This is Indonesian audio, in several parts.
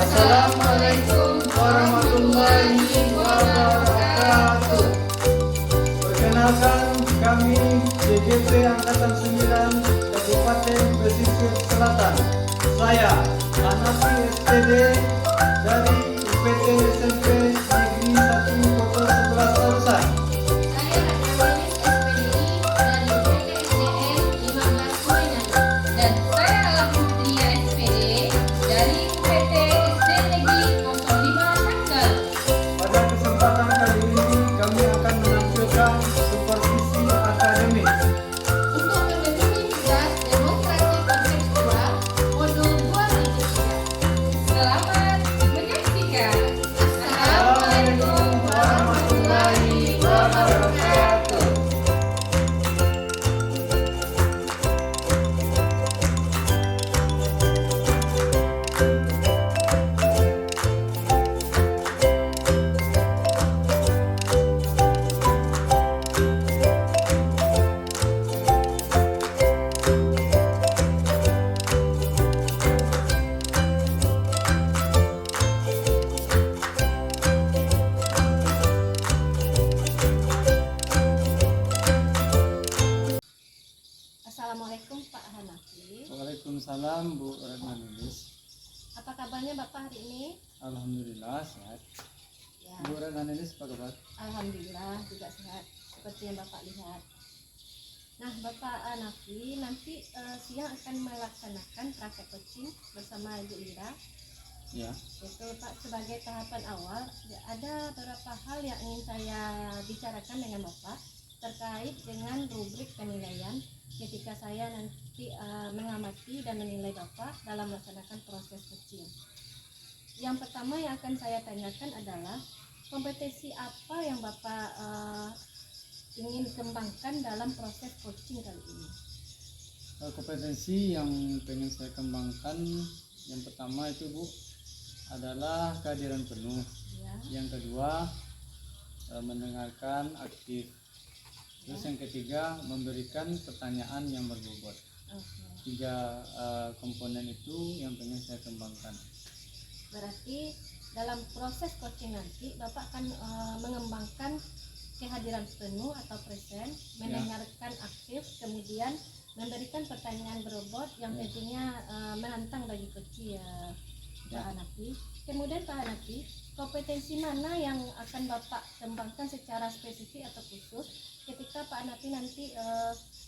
Assalamualaikum warahmatullahi wabarakatuh. Perkenalkan, kami JGP Angkatan 9 Kabupaten Pesisir Selatan. Saya Hanafi SPD dari UPT SMP Negeri 1 Kota 11 Tarusan. Saya Radhawalis SPDI dari UPT SDN 15 Kuningan. Dan saya Alam Putria SPD dari UPT SD Negeri 05 Tanggal. Pada kesempatan kali ini kami akan menampilkan supervisi akademik. Untuk memenuhi tugas demonstrasi konseptual modul 2003. Selamat menyaksikan. Assalamualaikum warahmatullahi wabarakatuh. Assalamualaikum Pak Hanafi. Waalaikumsalam Bu Retnanis. Apa kabarnya Bapak hari ini? Alhamdulillah sehat. Ya, Bu Retnanis apa kabar? alhamdulillah juga sehat seperti yang Bapak lihat. Nah, Bapak Hanafi nanti siang akan melaksanakan praktek coaching bersama Ibu Ira. Ya. Itu Pak, sebagai tahapan awal ada beberapa hal yang ingin saya bicarakan dengan Bapak terkait dengan rubrik penilaian ketika saya nanti mengamati dan menilai Bapak dalam melaksanakan proses coaching. Yang pertama yang akan saya tanyakan adalah kompetensi apa yang Bapak ingin kembangkan dalam proses coaching kali ini. Kompetensi yang pengen saya kembangkan yang pertama itu Bu adalah kehadiran penuh. Ya, Yang kedua mendengarkan aktif. Terus yang ketiga memberikan pertanyaan yang berbobot. oke. Tiga komponen itu yang pengen saya kembangkan. Berarti dalam proses coaching nanti Bapak akan mengembangkan kehadiran penuh atau present, mendengarkan aktif, kemudian memberikan pertanyaan berbobot yang tentunya menantang bagi coach Pak Hanafi. Kemudian Pak Hanafi, kompetensi mana yang akan Bapak kembangkan secara spesifik atau khusus ketika Pak Hanafi nanti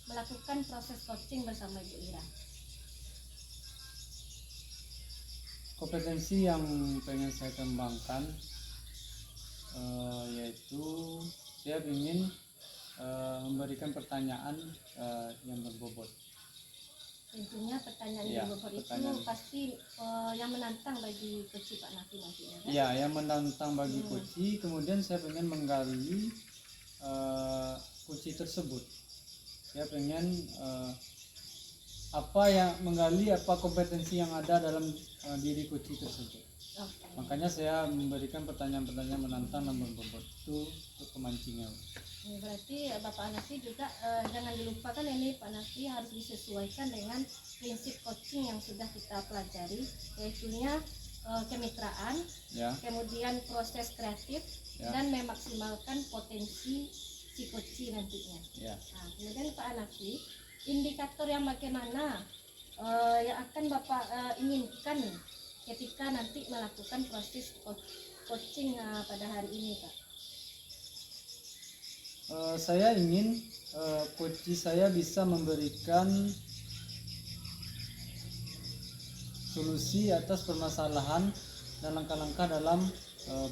melakukan proses coaching bersama Ibu Ira? Kompetensi yang pengen saya kembangkan yaitu saya ingin memberikan pertanyaan yang berbobot. Tentunya pertanyaan Ya, yang berbobot itu pertanyaan. pasti yang menantang bagi coach Pak Hanafi nantinya, kan? Ya, yang menantang bagi kunci. Kemudian saya pengen menggali kunci tersebut. Saya pengen menggali apa kompetensi yang ada dalam diri kunci tersebut. Oke. Makanya saya memberikan pertanyaan-pertanyaan menantang dan berbobot itu untuk kemancingan. Berarti Bapak Hanafi juga jangan dilupakan ini Pak Hanafi harus disesuaikan dengan prinsip coaching yang sudah kita pelajari, yaitunya kemitraan, Ya, kemudian proses kreatif, Ya. dan memaksimalkan potensi si coaching nantinya. ya. Nah, kemudian Pak Hanafi, indikator yang bagaimana yang akan Bapak inginkan ketika nanti melakukan proses coaching pada hari ini, Pak? Saya ingin kunci saya bisa memberikan solusi atas permasalahan dan langkah-langkah dalam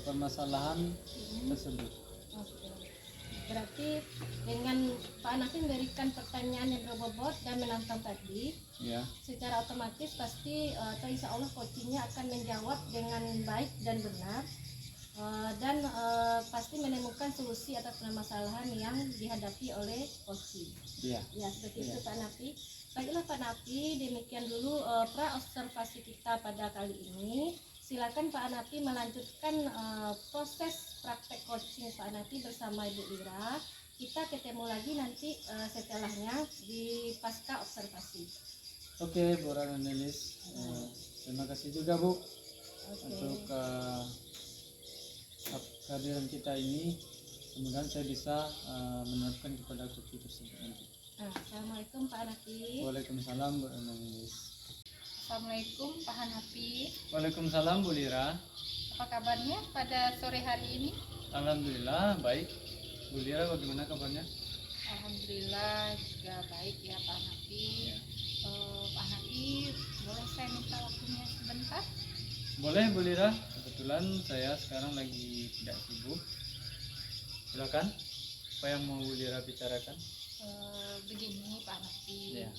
permasalahan tersebut. Oke. Berarti dengan Pak Hanafi memberikan pertanyaan yang berbobot dan menantang tadi, Ya, secara otomatis pasti atau insya Allah coachingnya akan menjawab dengan baik dan benar, dan pasti menemukan solusi atas permasalahan yang dihadapi oleh coaching. ya. Ya, seperti Iya. itu Pak Hanafi. Baiklah Pak Hanafi, demikian dulu pra observasi kita pada kali ini. Silakan Pak Hanafi melanjutkan proses praktek coaching Pak Hanafi bersama Ibu Ira. Kita ketemu lagi nanti setelahnya di pasca observasi. Oke, Bu Retnanis. Terima kasih juga Bu untuk kehadiran kita ini. Kemudian saya bisa menerapkan kepada kopi tersebut nanti. Assalamualaikum Pak Hanafi. Waalaikumsalam Bu Emilis. Assalamualaikum Pak Hanafi. Waalaikumsalam Bu Lira. Apa kabarnya pada sore hari ini? Alhamdulillah baik. Bu Lira bagaimana kabarnya? Alhamdulillah juga baik ya Pak Hanafi. Ya. Pak Hanafi, boleh saya minta waktunya sebentar? Boleh Bu Lira. Kebetulan saya sekarang lagi tidak sibuk. Silakan. Apa yang mau Bu Lira bicarakan? Begini Pak Hanafi. Ya.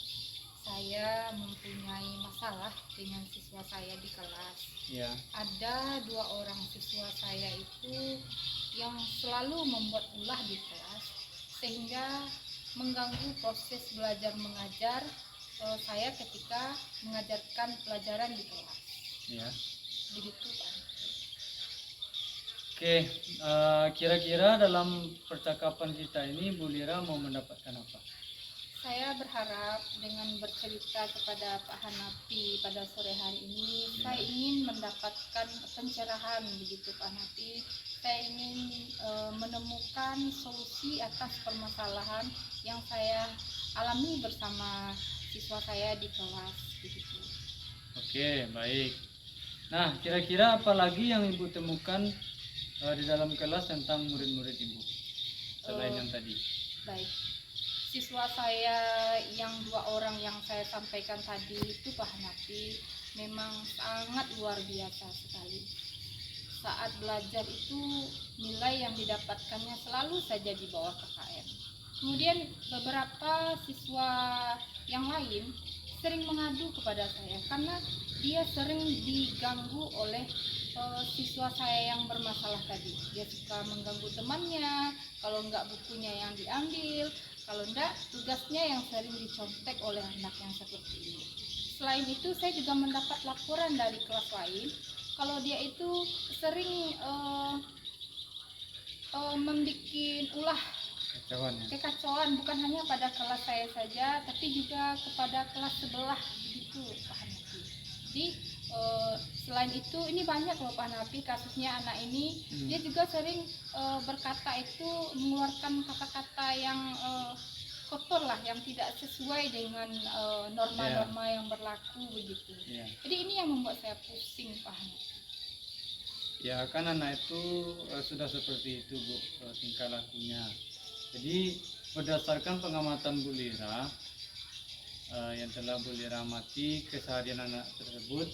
Saya mempunyai masalah dengan siswa saya di kelas. Ya. Ada 2 orang siswa saya itu yang selalu membuat ulah di kelas sehingga mengganggu proses belajar mengajar saya ketika mengajarkan pelajaran di kelas. Ya. Begitu Pak. Oke, kira-kira dalam percakapan kita ini Bu Lira mau mendapatkan apa? Saya berharap dengan bercerita kepada Pak Hanafi pada sore hari ini, saya ingin mendapatkan pencerahan begitu Pak Hanafi. Saya ingin menemukan solusi atas permasalahan yang saya alami bersama siswa saya di kelas begitu. Oke, baik. Nah, kira-kira apa lagi yang Ibu temukan di dalam kelas tentang murid-murid Ibu selain yang tadi? Baik. Siswa saya yang 2 orang yang saya sampaikan tadi itu Pak Hanafi memang sangat luar biasa sekali. Saat belajar itu nilai yang didapatkannya selalu saja di bawah KKM. Kemudian beberapa siswa yang lain sering mengadu kepada saya karena dia sering diganggu oleh siswa saya yang bermasalah tadi. Dia suka mengganggu temannya, kalau enggak bukunya yang diambil, kalau enggak tugasnya yang sering dicontek oleh anak yang seperti ini. Selain itu saya juga mendapat laporan dari kelas lain kalau dia itu sering membuat ulah kekacauan bukan hanya pada kelas saya saja tapi juga kepada kelas sebelah begitu Pak Hanafi. Jadi selain itu ini banyak loh Pak Hanafi kasusnya anak ini. Dia juga sering berkata itu mengeluarkan kata-kata yang kotor lah, yang tidak sesuai dengan norma-norma yang berlaku begitu. Jadi ini yang membuat saya pusing Pak Hanafi. Ya kan anak itu sudah seperti itu Bu tingkah lakunya. Jadi berdasarkan pengamatan Bu Lira yang telah Bu Lira amati keseharian anak tersebut,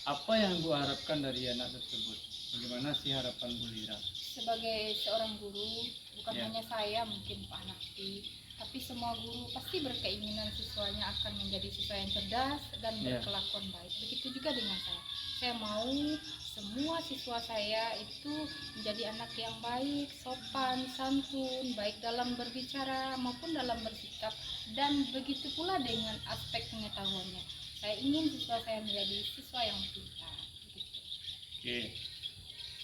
apa yang Bu harapkan dari anak tersebut? Bagaimana sih harapan Bu Lira? Sebagai seorang guru, bukan hanya saya mungkin Pak Hanafi, tapi semua guru pasti berkeinginan siswanya akan menjadi siswa yang cerdas dan berkelakuan baik. Begitu juga dengan saya. Saya mau semua siswa saya itu menjadi anak yang baik, sopan, santun, baik dalam berbicara maupun dalam bersikap, dan begitu pula dengan aspek pengetahuannya. Saya ingin siswa saya menjadi siswa yang pintar. Begitu. Oke,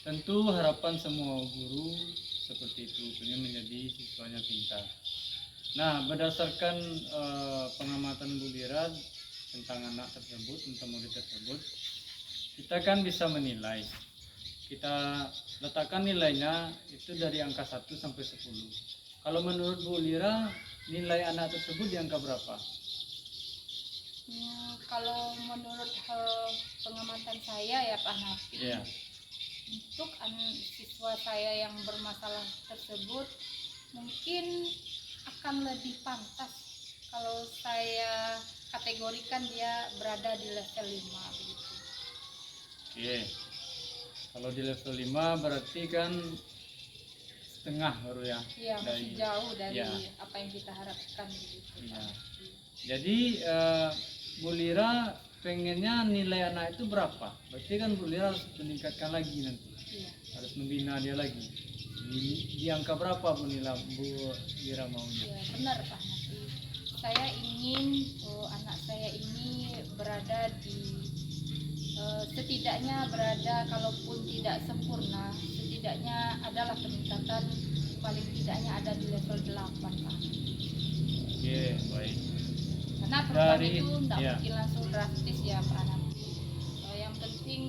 tentu harapan semua guru seperti itu, ingin menjadi siswanya pintar. Nah, berdasarkan pengamatan Bu Lira tentang anak tersebut, tentang murid tersebut, kita kan bisa menilai. Kita letakkan nilainya itu dari angka 1 sampai 10. Kalau menurut Bu Lira, nilai anak tersebut di angka berapa? Kalau menurut pengamatan saya ya Pak Hanafi, untuk siswa saya yang bermasalah tersebut mungkin akan lebih pantas kalau saya kategorikan dia berada di level 5 begitu. Oke. Kalau di level 5 berarti kan setengah baru ya. Iya, masih jauh dari apa yang kita harapkan begitu. Ya. Jadi Bu Lira pengennya nilai anak itu berapa? Berarti kan Bu Lira harus meningkatkan lagi nanti. Harus membina dia lagi. Di angka berapa Bu Lira maunya? Ya, benar Pak Hanafi. Saya ingin anak saya ini berada di setidaknya berada, kalaupun tidak sempurna, setidaknya adalah peningkatan, paling tidaknya ada di level 8 Pak. Oke, baik. Karena perubahan itu tidak mungkin langsung drastis ya Pak Hanafi. Yang penting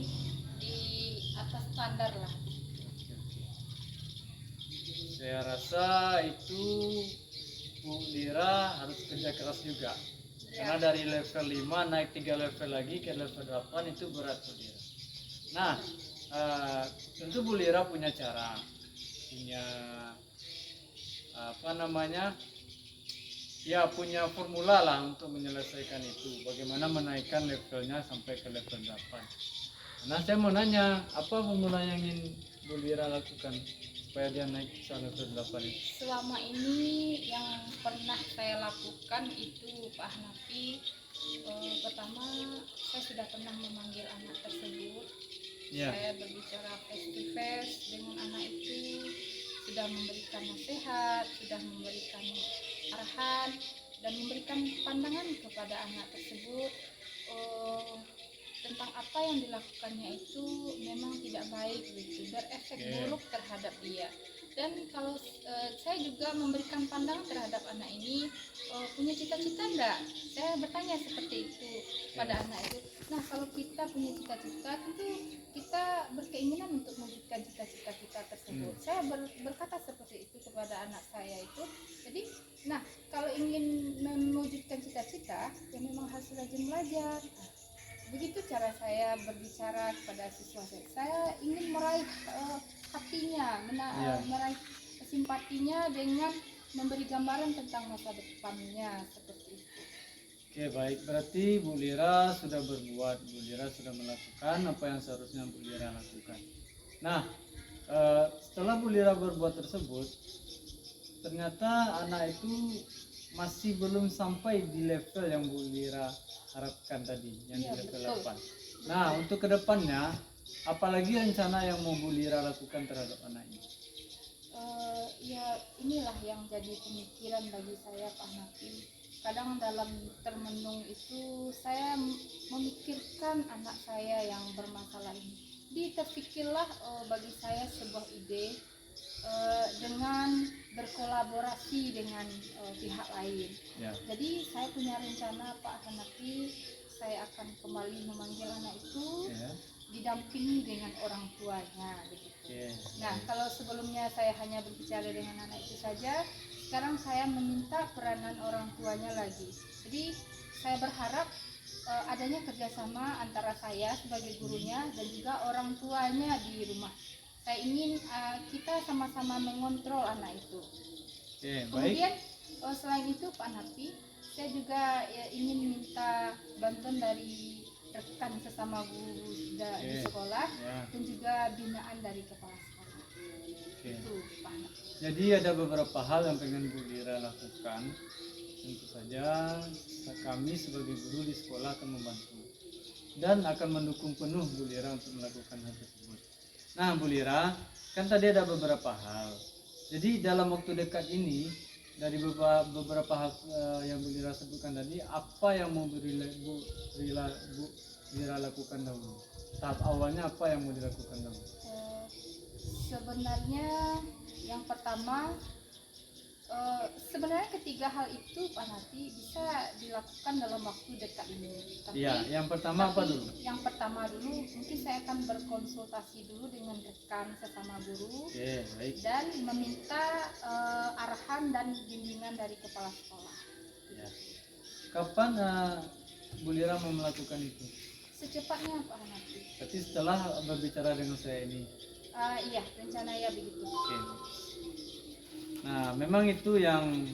standar lah. Oke, oke. Saya rasa itu Bu Lira harus kerja keras juga. Karena Ya, dari level 5 naik 3 level lagi ke level 8 itu berat Bu Lira. Nah, tentu Bu Lira punya cara, punya apa namanya, ya punya formula lah untuk menyelesaikan itu. Bagaimana menaikkan levelnya sampai ke level 8. Nah, saya mau nanya, apa formula yang ingin Bu Lira lakukan supaya dia naik ke level 8 itu? selama ini yang pernah saya lakukan itu Pak Hanafi, pertama saya sudah pernah memanggil anak tersebut. Ya, Saya berbicara face to face dengan anak itu, sudah memberikan nasihat, sudah memberikan arahan, dan memberikan pandangan kepada anak tersebut eh, tentang apa yang dilakukannya itu memang tidak baik gitu, berefek Oke. buruk terhadap dia. Dan kalau saya juga memberikan pandangan terhadap anak ini, punya cita-cita enggak? Saya bertanya seperti itu pada anak itu. Nah, kalau kita punya cita-cita, tentu kita berkeinginan untuk mewujudkan cita-cita kita tersebut. Saya berkata seperti itu kepada anak saya itu. Jadi, nah, kalau ingin mewujudkan cita-cita, ya memang harus rajin belajar. Begitu cara saya berbicara kepada siswa saya. Saya ingin meraih hatinya, Ya. meraih simpatinya dengan memberi gambaran tentang masa depannya seperti itu. Oke, baik. Berarti Bu Lira sudah berbuat, Bu Lira sudah melakukan apa yang seharusnya Bu Lira lakukan. Nah, setelah Bu Lira berbuat tersebut, ternyata anak itu masih belum sampai di level yang Bu Lira harapkan tadi, yang Iya, di level betul. 8. Nah, untuk kedepannya, apalagi rencana yang mau Bu Lira lakukan terhadap anak ini? Ya inilah yang jadi pemikiran bagi saya Pak Nafi. Kadang dalam termenung itu saya memikirkan anak saya yang bermasalah ini. Jadi terpikirlah bagi saya sebuah ide dengan berkolaborasi dengan pihak lain. Ya. Jadi saya punya rencana Pak Hanafi, saya akan kembali memanggil anak itu Ya. didampingi dengan orang tuanya begitu. Oke. Nah, kalau sebelumnya saya hanya berbicara dengan anak itu saja, sekarang saya meminta peranan orang tuanya lagi. Jadi saya berharap adanya kerjasama antara saya sebagai gurunya dan juga orang tuanya di rumah. Saya ingin kita sama-sama mengontrol anak itu. Oke, baik. Kemudian selain itu Pak Nafi, saya juga ingin minta bantuan dari rekan sesama guru di Oke. sekolah Ya. dan juga binaan dari kepala sekolah. Oke. Itu Pak Nafi. Jadi ada beberapa hal yang pengen Bu Lira lakukan. Tentu saja kami sebagai guru di sekolah akan membantu dan akan mendukung penuh Bu Lira untuk melakukan hal tersebut. Nah, Bu Lira, kan tadi ada beberapa hal. Jadi dalam waktu dekat ini, dari beberapa hal yang Bu Lira sebutkan tadi, apa yang mau Bu Lira lakukan dahulu? Tahap awalnya apa yang mau dilakukan dahulu? Sebenarnya yang pertama, sebenarnya ketiga hal itu Pak Nafi bisa dilakukan dalam waktu dekat ini. Tapi, Iya, yang pertama apa tapi dulu? Yang pertama dulu mungkin saya akan berkonsultasi dulu dengan rekan sesama guru Oke, baik. dan meminta arahan dan bimbingan dari kepala sekolah. Ya. Kapan Bu Lira mau melakukan itu? Secepatnya Pak Hanafi. Berarti setelah berbicara dengan saya ini. Iya, rencana ya begitu. Oke. Nah, memang itu yang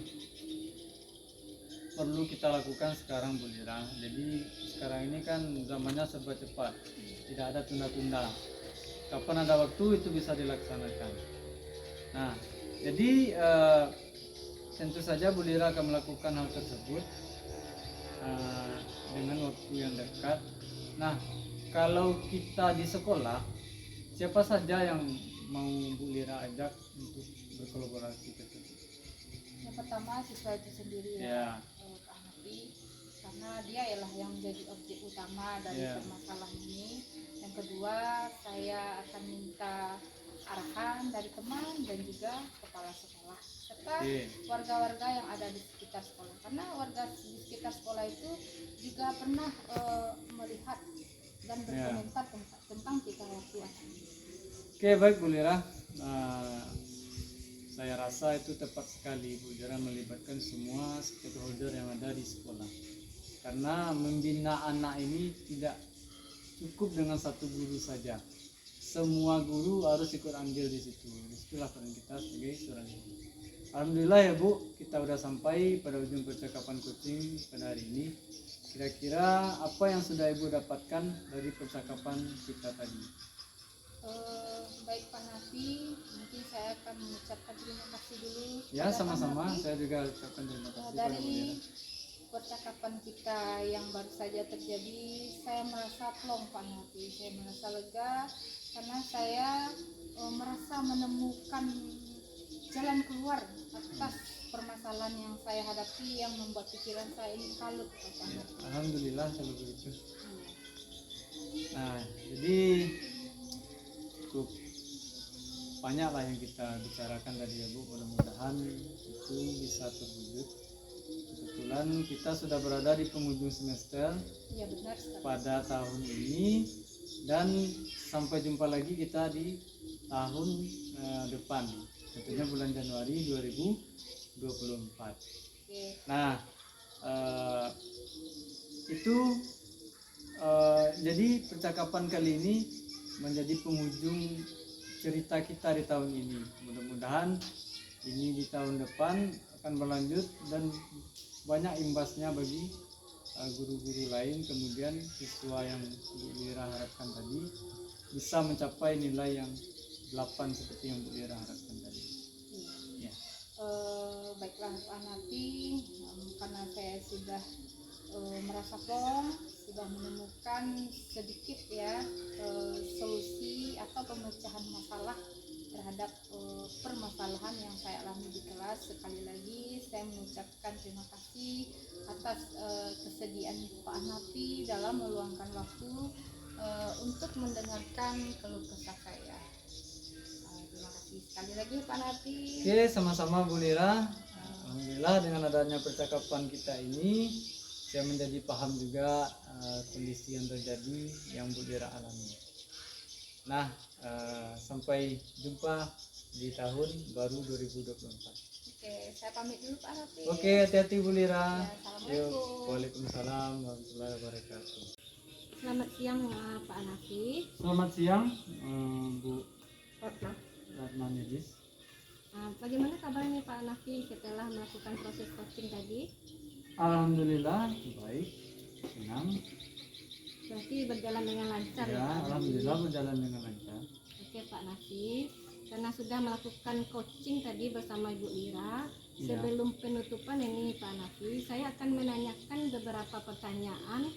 perlu kita lakukan sekarang Bu Lira. Jadi sekarang ini kan zamannya serba cepat, tidak ada tunda-tunda. Kapan ada waktu itu bisa dilaksanakan. Nah, jadi tentu saja Bu Lira akan melakukan hal tersebut dengan waktu yang dekat. Nah, kalau kita di sekolah, siapa saja yang mau Bu Lira ajak untuk berkolaborasi tersebut? Yang pertama siswa itu sendiri Ya. Pak Hanafi, karena dia ialah yang menjadi objek utama dari Ya. permasalahan ini. Yang kedua, saya akan minta arahan dari teman dan juga kepala sekolah serta Oke. warga-warga yang ada di sekitar sekolah, karena warga di sekitar sekolah itu juga pernah melihat dan berkomentar tentang tingkah laku anak ini. Oke, baik Bu Lira. Saya rasa itu tepat sekali Bu Lira melibatkan semua stakeholder yang ada di sekolah. Karena membina anak ini tidak cukup dengan satu guru saja. Semua guru harus ikut andil di situ. Itulah peran kita sebagai seorang guru. Alhamdulillah ya Bu, kita udah sampai pada ujung percakapan coaching pada hari ini. Kira-kira apa yang sudah Ibu dapatkan dari percakapan kita tadi? Baik Pak Nafi, mungkin saya akan mengucapkan terima kasih dulu. Ya, pada Pak sama-sama. Nafi. Saya juga ucapkan terima kasih pada Bu Dari Lira. percakapan kita yang baru saja terjadi, saya merasa plong Pak Nafi. Saya merasa lega karena saya merasa menemukan jalan keluar atas permasalahan yang saya hadapi yang membuat pikiran saya ini kalut Pak Nafi. Alhamdulillah kalau begitu. Nah, jadi cukup banyak lah yang kita bicarakan tadi ya Bu. Mudah-mudahan itu bisa terwujud. Kebetulan kita sudah berada di penghujung semester Iya benar sekali. pada tahun ini dan sampai jumpa lagi kita di tahun depan, tentunya bulan Januari 2024. Oke. Nah, itu jadi percakapan kali ini menjadi penghujung cerita kita di tahun ini. Mudah-mudahan ini di tahun depan akan berlanjut dan banyak imbasnya bagi guru-guru lain, kemudian siswa yang Bu Lira harapkan tadi bisa mencapai nilai yang 8 seperti yang Bu Lira harapkan tadi. Ya. Baiklah Pak Nafi, karena saya sudah merasa plong, sudah menemukan sedikit ya solusi atau pemecahan masalah terhadap permasalahan yang saya alami di kelas. Sekali lagi saya mengucapkan terima kasih atas kesediaan Pak Nafi dalam meluangkan waktu untuk mendengarkan keluh kesah saya. Terima kasih sekali lagi Pak Nafi. Oke, sama-sama Bu Lira. Alhamdulillah dengan adanya percakapan kita ini saya menjadi paham juga kondisi yang terjadi yang Bu Lira alami. Nah, sampai jumpa di tahun baru 2024. Oke, saya pamit dulu Pak Nafi. Oke, hati-hati Bu Lira. Ya, assalamualaikum. Yuk, Waalaikumsalam warahmatullahi wabarakatuh. Selamat siang Pak Nafi. Selamat siang Bu Ratna. Ratna Nilis. Bagaimana kabarnya Pak Nafi setelah melakukan proses coaching tadi? Alhamdulillah baik, senang. Berarti berjalan dengan lancar Ya, Pak Nafi? alhamdulillah berjalan dengan lancar. Oke Pak Nafi, karena sudah melakukan coaching tadi bersama Ibu Lira, Ya. sebelum penutupan ini Pak Nafi, saya akan menanyakan beberapa pertanyaan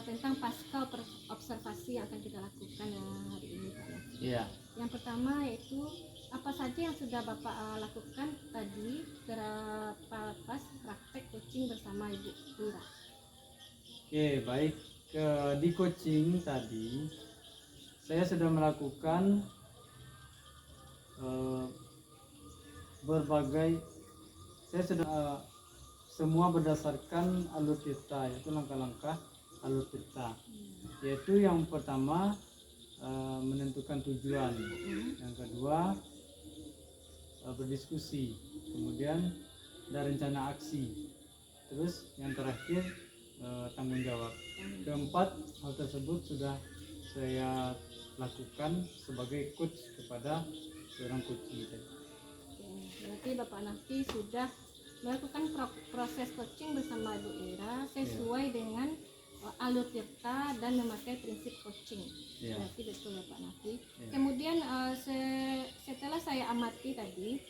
tentang pasca observasi yang akan kita lakukan hari ini Pak Nafi. Iya. Yang pertama yaitu apa saja yang sudah Bapak lakukan tadi pas praktek coaching bersama Ibu Lira? Oke, baik. Di coaching tadi saya sudah melakukan berbagai, saya sudah semua berdasarkan alur tirta, yaitu langkah-langkah alur tirta. Yaitu yang pertama menentukan tujuan, yang kedua berdiskusi, kemudian ada rencana aksi, terus yang terakhir tanggung jawab. Keempat, hal tersebut sudah saya lakukan sebagai coach kepada seorang coach kita. Oke, berarti Bapak Nafi sudah melakukan proses coaching bersama Ibu Lira sesuai dengan alur tirta dan memakai prinsip coaching. Ya. Berarti betul ya Pak Nafi. Ya. Kemudian setelah saya amati tadi,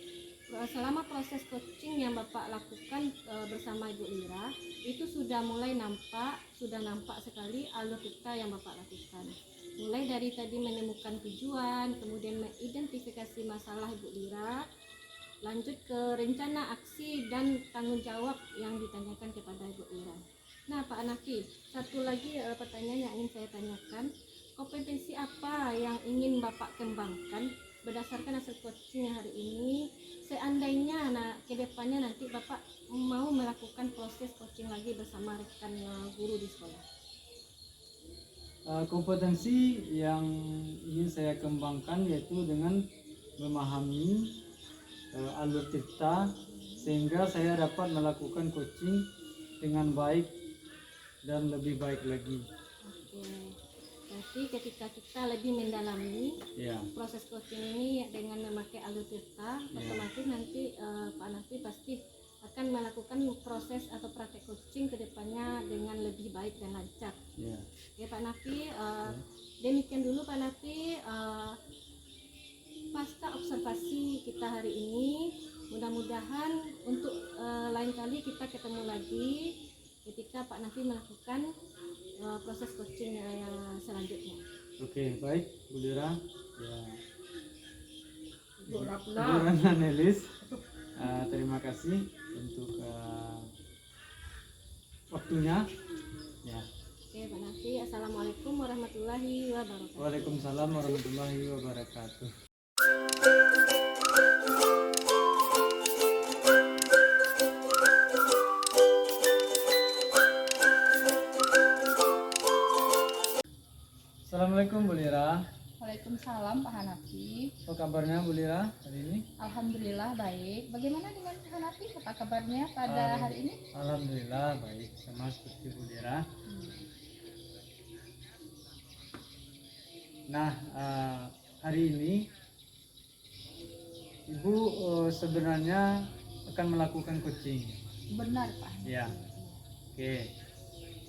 selama proses coaching yang Bapak lakukan bersama Ibu Lira, itu sudah mulai nampak sekali alur tirta yang Bapak lakukan. Mulai dari tadi menemukan tujuan, kemudian mengidentifikasi masalah Ibu Lira, lanjut ke rencana aksi dan tanggung jawab yang ditanyakan kepada Ibu Lira. Nah Pak Nafi, satu lagi pertanyaan yang ingin saya tanyakan, kompetensi apa yang ingin Bapak kembangkan berdasarkan hasil coaching hari ini, seandainya ke depannya nanti Bapak mau melakukan proses coaching lagi bersama rekan guru di sekolah? Kompetensi yang ingin ingin saya kembangkan yaitu dengan memahami alur cipta sehingga saya dapat melakukan coaching dengan baik dan lebih baik lagi. Oke. Berarti ketika kita lebih mendalami Ya, proses coaching ini dengan memakai alur tirta, otomatis nanti Pak Nafi pasti akan melakukan proses atau praktek coaching ke depannya dengan lebih baik dan lancar. ya. Oke Pak Nafi, demikian dulu Pak Nafi pasca observasi kita hari ini. Mudah-mudahan untuk lain kali kita ketemu lagi ketika Pak Nafi melakukan proses coaching yang selanjutnya. Oke, baik Bu Lira. Ya. Bu Bu Nelis, terima kasih untuk waktunya. Ya. Oke Pak Nafi, Assalamualaikum warahmatullahi wabarakatuh. Waalaikumsalam warahmatullahi wabarakatuh. Assalamualaikum Bu Lira. Waalaikumsalam Pak Hanafi. Apa kabarnya Bu Lira hari ini? Alhamdulillah baik. Bagaimana dengan Pak Hanafi? Apa kabarnya pada hari ini? Alhamdulillah baik, sama seperti Bu Lira. Nah, hari ini Ibu sebenarnya akan melakukan coaching. Benar Pak. Ya. Oke.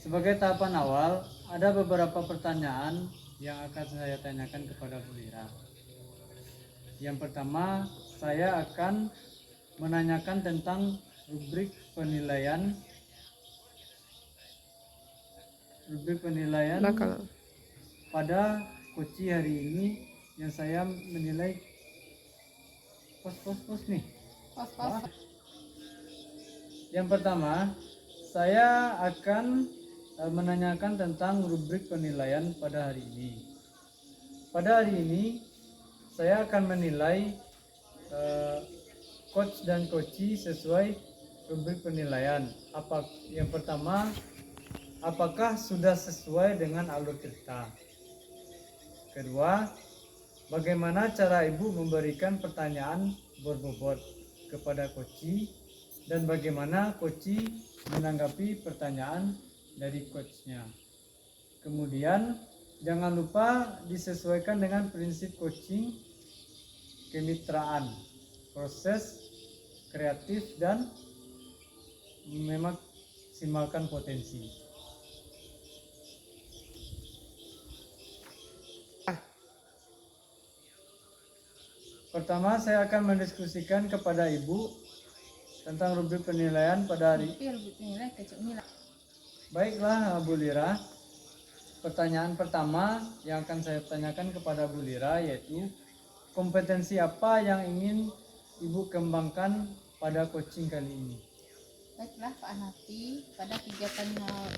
Sebagai tahapan awal, ada beberapa pertanyaan yang akan saya tanyakan kepada Bu Lira. Yang pertama, saya akan menanyakan tentang rubrik penilaian pada coaching hari ini yang saya menilai pos nih. Pos-pos. Yang pertama, saya akan menanyakan tentang rubrik penilaian pada hari ini. Pada hari ini, saya akan menilai coach dan coachee sesuai rubrik penilaian. Yang pertama, apakah sudah sesuai dengan alur cerita? Kedua, bagaimana cara Ibu memberikan pertanyaan berbobot kepada coachee dan bagaimana coachee menanggapi pertanyaan dari coachnya. Kemudian jangan lupa disesuaikan dengan prinsip coaching, kemitraan, proses kreatif dan memaksimalkan potensi. Pertama, saya akan mendiskusikan kepada Ibu tentang rubrik penilaian pada hari. Baiklah Bu Lira, pertanyaan pertama yang akan saya tanyakan kepada Bu Lira yaitu kompetensi apa yang ingin Ibu kembangkan pada coaching kali ini? Baiklah Pak Hanafi, pada kegiatan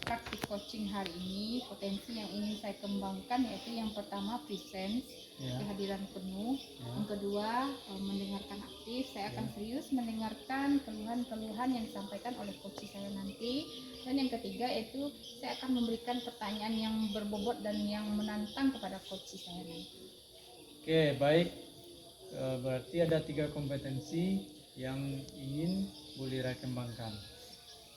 praktik coaching hari ini, potensi yang ingin saya kembangkan yaitu yang pertama presence, kehadiran penuh. Yang kedua, mendengarkan aktif. Saya akan serius mendengarkan keluhan-keluhan yang disampaikan oleh coach saya nanti. Dan yang ketiga yaitu saya akan memberikan pertanyaan yang berbobot dan yang menantang kepada coach saya nanti. Oke, baik. Berarti ada 3 kompetensi yang ingin Bu Lira kembangkan.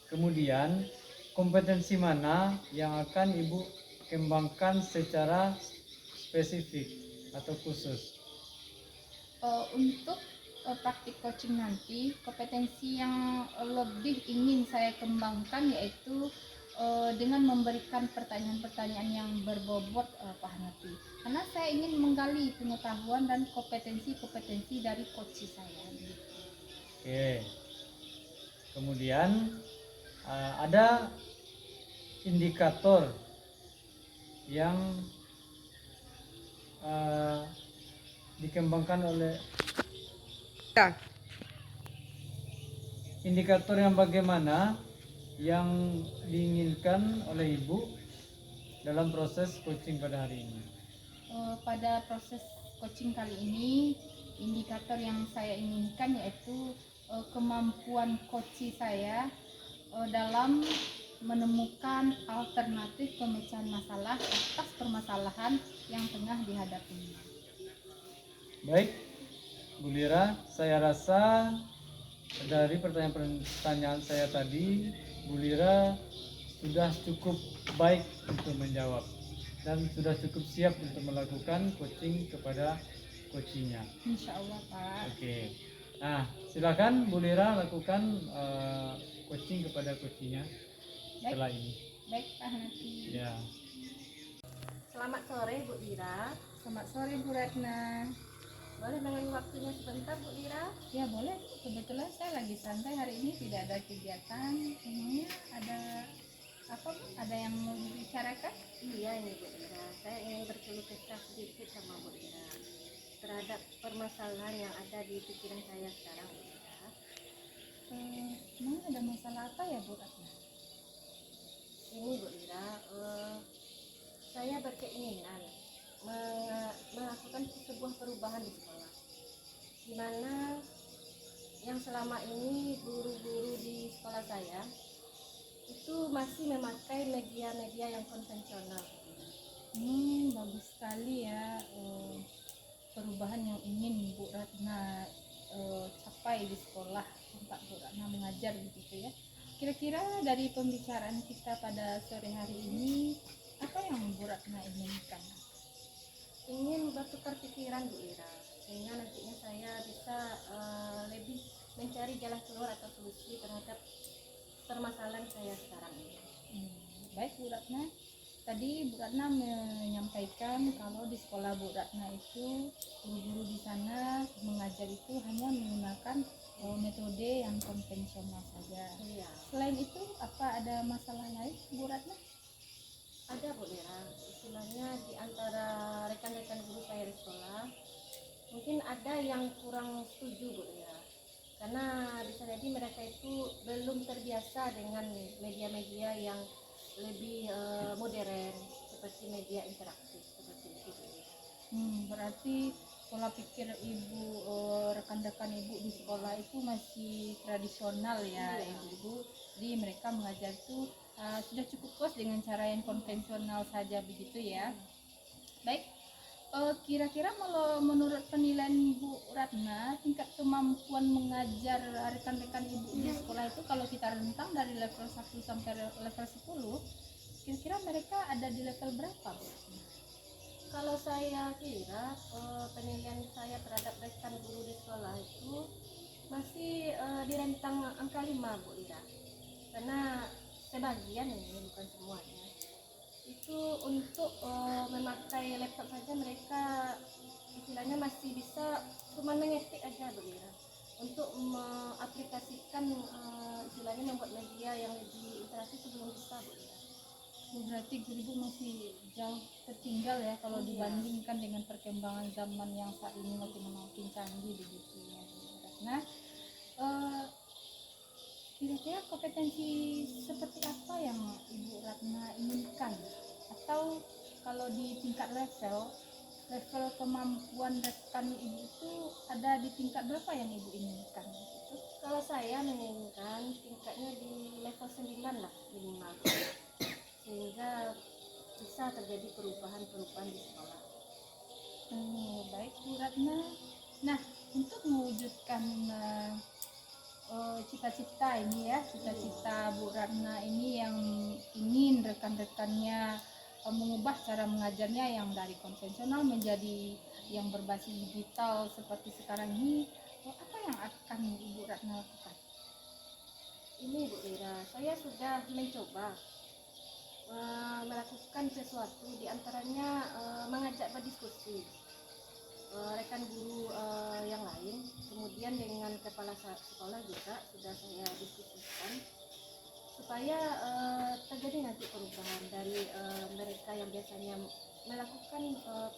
Kemudian kompetensi mana yang akan Ibu kembangkan secara spesifik atau khusus? Untuk praktik coaching nanti, kompetensi yang lebih ingin saya kembangkan yaitu dengan memberikan pertanyaan-pertanyaan yang berbobot Pak Hanafi. Karena saya ingin menggali pengetahuan dan kompetensi-kompetensi dari coach saya. Oke. Kemudian ada indikator yang dikembangkan oleh indikator yang bagaimana yang diinginkan oleh Ibu dalam proses coaching pada hari ini? Pada proses coaching kali ini, indikator yang saya inginkan yaitu kemampuan coach saya dalam menemukan alternatif pemecahan masalah atas permasalahan yang tengah dihadapinya. Baik, Bu Lira, saya rasa dari pertanyaan-pertanyaan saya tadi, Bu Lira sudah cukup baik untuk menjawab dan sudah cukup siap untuk melakukan coaching kepada coachingnya. Insya Allah Pak. Oke. Nah, silakan Bu Lira lakukan coaching kepada coachingnya setelah ini. Baik Pak Hanafi. Ya. Selamat sore Bu Ira. Selamat sore Bu Ratna. Boleh dengan waktunya sebentar Bu Ira? Ya boleh, kebetulan saya lagi santai hari ini, tidak ada kegiatan. Emangnya ada apa Bu? Ada yang mau dibicarakan? Iya ini Bu Ira, saya ingin berkeluh kesah sedikit sama Bu Ira terhadap permasalahan yang ada di pikiran saya sekarang Bu Ira. Emang ada masalah apa ya Bu Ratna? Ini Bu Ira, saya berkeinginan melakukan sebuah perubahan di sekolah, di mana yang selama ini guru-guru di sekolah saya itu masih memakai media-media yang konvensional. Bagus sekali ya, perubahan yang ingin Bu Ratna capai di sekolah tempat Bu Ratna mengajar begitu ya. Kira-kira dari pembicaraan kita pada sore hari ini, apa yang Bu Ratna inginkan? Ingin bertukar pikiran Bu Ira, sehingga nantinya saya bisa lebih mencari jalan keluar atau solusi terhadap permasalahan saya sekarang ini. Baik Bu Ratna, tadi Bu Ratna menyampaikan kalau di sekolah Bu Ratna itu guru-guru di sana mengajar itu hanya menggunakan metode yang konvensional saja. Iya, Selain itu, apa ada masalah lain Bu Ratna? ada Bu Ira, istilahnya di antara rekan-rekan guru saya di sekolah mungkin ada yang kurang setuju Bu Ira, karena bisa jadi mereka itu belum terbiasa dengan media-media yang lebih modern seperti media interaktif seperti itu Bu Ira. Berarti pola pikir ibu, rekan-rekan ibu di sekolah itu masih tradisional ya. Iya. Ibu-ibu, jadi mereka mengajar itu sudah cukup puas dengan cara yang konvensional saja begitu ya. Baik, kira-kira kalau menurut penilaian Bu Ratna, tingkat kemampuan mengajar rekan-rekan ibu di sekolah itu kalau kita rentang dari level 1 sampai level 10, kira-kira mereka ada di level berapa Bu? Kalau saya kira penilaian saya terhadap rekan guru di sekolah itu masih di rentang angka 5 Bu Ira, karena sebagian ini bukan semuanya itu untuk memakai laptop saja mereka istilahnya masih bisa cuma mengetik aja Bu Ira, untuk mengaplikasikan istilahnya membuat media yang lebih interaktif itu belum bisa Bu Ira. Berarti guru masih jauh tertinggal ya kalau Iya. dibandingkan dengan perkembangan zaman yang saat ini makin canggih begitu ya. Nah, kira-kira kompetensi seperti apa yang Ibu Ratna inginkan? Atau kalau di tingkat level kemampuan rekan Ibu itu ada di tingkat berapa yang Ibu inginkan? Kalau saya menginginkan tingkatnya di level 9 lah minimal, sehingga bisa terjadi perubahan-perubahan di sekolah. Baik Bu Ratna. Nah, untuk mewujudkan cita-cita ini ya, cita-cita Bu Ratna ini yang ingin rekan-rekannya mengubah cara mengajarnya yang dari konvensional menjadi yang berbasis digital seperti sekarang ini, apa yang akan Ibu Ratna lakukan? Ini Bu Ira, saya sudah mencoba melakukan sesuatu, diantaranya mengajak berdiskusi rekan guru yang lain, kemudian dengan kepala sekolah juga sudah saya diskusikan supaya terjadi nanti perubahan dari mereka yang biasanya melakukan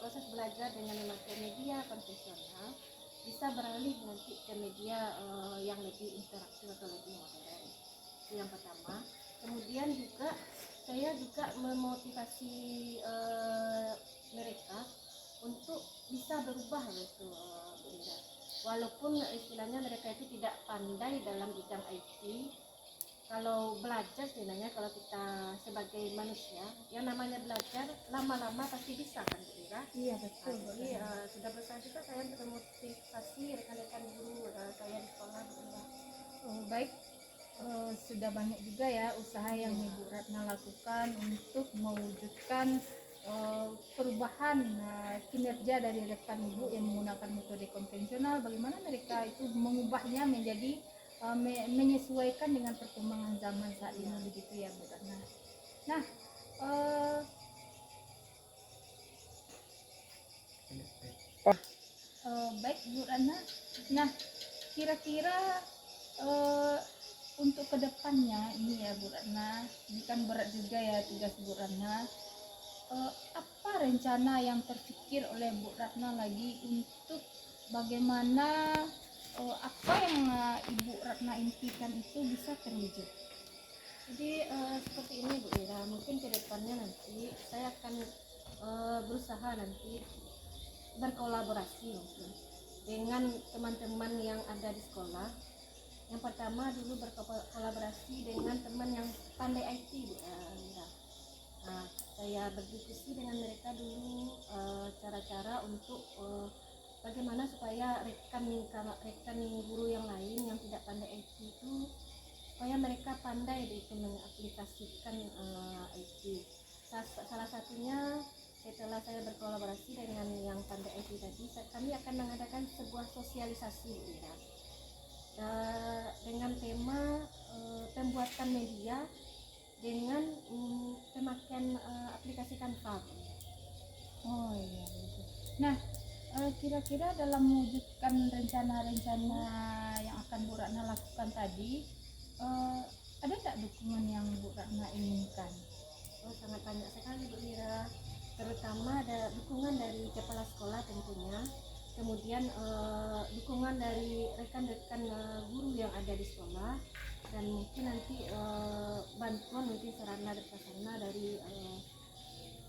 proses belajar dengan memakai media konvensional bisa beralih nanti ke media yang lebih interaktif atau lebih modern. Itu yang pertama. Kemudian juga saya juga memotivasi mereka untuk bisa berubah gitu Bu Ira. Walaupun istilahnya mereka itu tidak pandai dalam bidang IT, kalau belajar sebenarnya kalau kita sebagai manusia yang namanya belajar lama-lama pasti bisa kan Bu Ira? Iya betul. Jadi sudah berusaha juga saya untuk memotivasi rekan-rekan guru saya di sekolah Bu Ira. Baik, sudah banyak juga ya usaha yang Ibu Ratna lakukan untuk mewujudkan perubahan kinerja dari rekan Ibu yang menggunakan metode konvensional. Bagaimana mereka itu mengubahnya menjadi menyesuaikan dengan perkembangan zaman saat ini, begitu ya Bu Ratna. Nah, baik Bu Ratna. Nah, kira-kira untuk kedepannya ini ya Bu Ratna, ini kan berat juga ya tugas Bu Ratna. Apa rencana yang terpikir oleh Bu Ratna lagi untuk bagaimana apa yang Ibu Ratna impikan itu bisa terwujud? Jadi seperti ini Bu Ira, mungkin ke depannya nanti saya akan berusaha nanti berkolaborasi mungkin dengan teman-teman yang ada di sekolah. Yang pertama dulu berkolaborasi dengan teman yang pandai IT Bu Ira. Nah, saya berdiskusi dengan mereka dulu cara-cara untuk bagaimana supaya rekan guru yang lain yang tidak pandai IT itu supaya mereka pandai itu mengaplikasikan IT. Salah satunya setelah saya berkolaborasi dengan yang pandai IT tadi, kami akan mengadakan sebuah sosialisasi ya, dengan tema pembuatan media dengan pemakaian aplikasi Canva. Oh iya begitu. Nah, kira-kira dalam mewujudkan rencana-rencana yang akan Bu Ratna lakukan tadi, ada nggak dukungan yang Bu Ratna inginkan? Oh, sangat banyak sekali Bu Ira, terutama ada dukungan dari kepala sekolah tentunya, kemudian dukungan dari rekan-rekan guru yang ada di sekolah, dan mungkin nanti bantuan mungkin sarana dan prasarana dari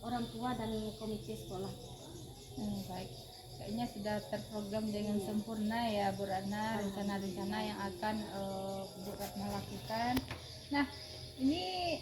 orang tua dan komite sekolah. Baik, kayaknya sudah terprogram dengan sempurna ya Bu Ratna rencana-rencana yang akan Bu Ratna lakukan. Nah, ini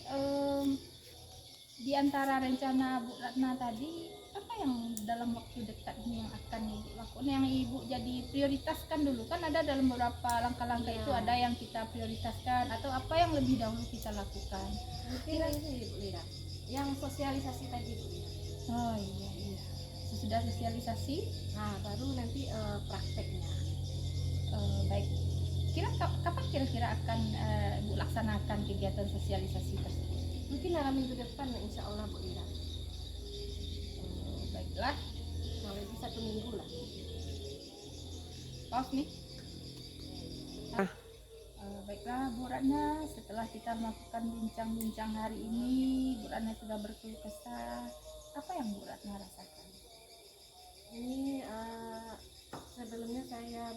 di antara rencana Bu Ratna tadi, apa yang dalam waktu dekat ini yang akan Ibu lakukan, yang Ibu jadi prioritaskan dulu? Kan ada dalam beberapa langkah-langkah itu ada yang kita prioritaskan, atau apa yang lebih dahulu kita lakukan? Mungkin ini Bu Lira, yang sosialisasi tadi Bu Lira. Oh iya, sudah sosialisasi, Nah baru nanti prakteknya. baik. Kapan kira-kira akan Bu laksanakan kegiatan sosialisasi tersebut? Mungkin dalam minggu depan insya Allah Bu Lira. Baiklah, Kalau bisa 1 minggu lah. pause nih. Baiklah Bu Ratna, setelah kita melakukan bincang-bincang hari ini, Bu Ratna sudah berkeluh kesah. Apa yang Bu Ratna rasakan? Ini sebelumnya saya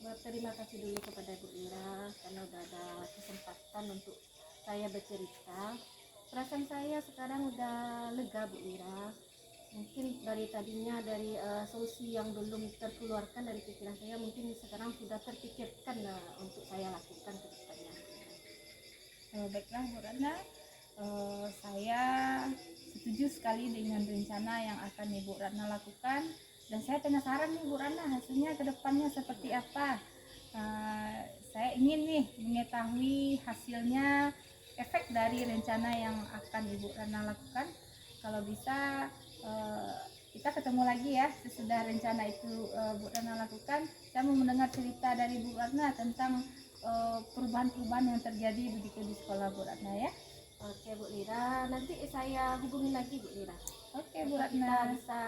berterima kasih dulu kepada Bu Ira karena udah ada kesempatan untuk saya bercerita. Perasaan saya sekarang udah lega Bu Ira. Mungkin dari tadinya dari solusi yang belum terkeluarkan dari pikiran saya, mungkin sekarang sudah terpikirkan untuk saya lakukan ke depannya. Baiklah Bu Ratna, saya setuju sekali dengan rencana yang akan Ibu Ratna lakukan, dan saya penasaran nih Bu Ratna hasilnya ke depannya seperti apa. Saya ingin nih mengetahui hasilnya, efek dari rencana yang akan Ibu Ratna lakukan. Kalau bisa kita ketemu lagi ya sesudah rencana itu Bu Ratna lakukan. Saya mau mendengar cerita dari Bu Ratna tentang perubahan-perubahan yang terjadi begitu di sekolah Bu Ratna ya. Oke Bu Lira, nanti saya hubungi lagi Bu Lira. Oke Bu Kita Ratna. bisa